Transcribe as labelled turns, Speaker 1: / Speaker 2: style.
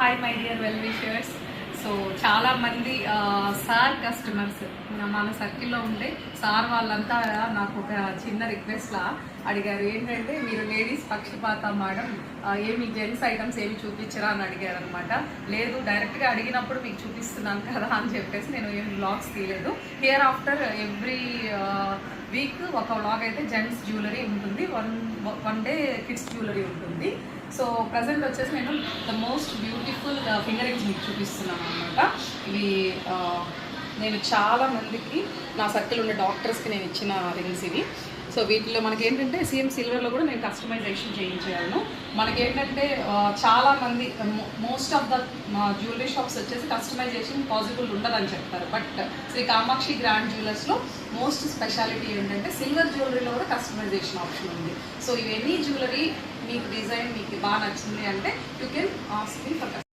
Speaker 1: Hi my dear well wishers. So చాలామంది sir customers మన సర్కిల్లో ఉండే సార్ వాళ్ళంతా నాకు ఒక చిన్న రిక్వెస్ట్లా అడిగారు. ఏంటంటే మీరు లేడీస్ పక్షపాత మేడం, ఏమి జెంట్స్ ఐటమ్స్ ఏమి చూపించరా అని అడిగారు అనమాట. లేదు, డైరెక్ట్గా అడిగినప్పుడు మీకు చూపిస్తున్నాను కదా అని చెప్పేసి నేను ఏమి వ్లాగ్స్ తీయలేదు. హియర్ ఆఫ్టర్ ఎవ్రీ వీక్ ఒక వ్లాగ్ అయితే జెంట్స్ జ్యువెలరీ ఉంటుంది, వన్ డే కిడ్స్ జ్యువెలరీ ఉంటుంది. సో ప్రజెంట్ వచ్చేసి నేను the most beautiful finger rings మీకు చూపిస్తున్నాను అనమాట. ఇవి నేను చాలా మందికి నా సర్కిల్ ఉండే డాక్టర్స్కి నేను ఇచ్చిన రింగ్స్ ఇవి. సో వీటిలో మనకి ఏంటంటే సిల్వర్లో కూడా నేను కస్టమైజేషన్ చేయించాను. మనకేంటంటే చాలామంది most of the jewellery shops వచ్చేసి కస్టమైజేషన్ పాసిబుల్ ఉండదని చెప్తారు. బట్ శ్రీ కామాక్షి గ్రాండ్ జ్యువెలర్స్లో మోస్ట్ స్పెషాలిటీ ఏంటంటే సిల్వర్ జ్యువెలరీలో కూడా కస్టమైజేషన్ ఆప్షన్ ఉంది. సో ఇవన్నీ జ్యువెలరీ మీకు డిజైన్ మీకు బాగా నచ్చింది అంటే you can ask me for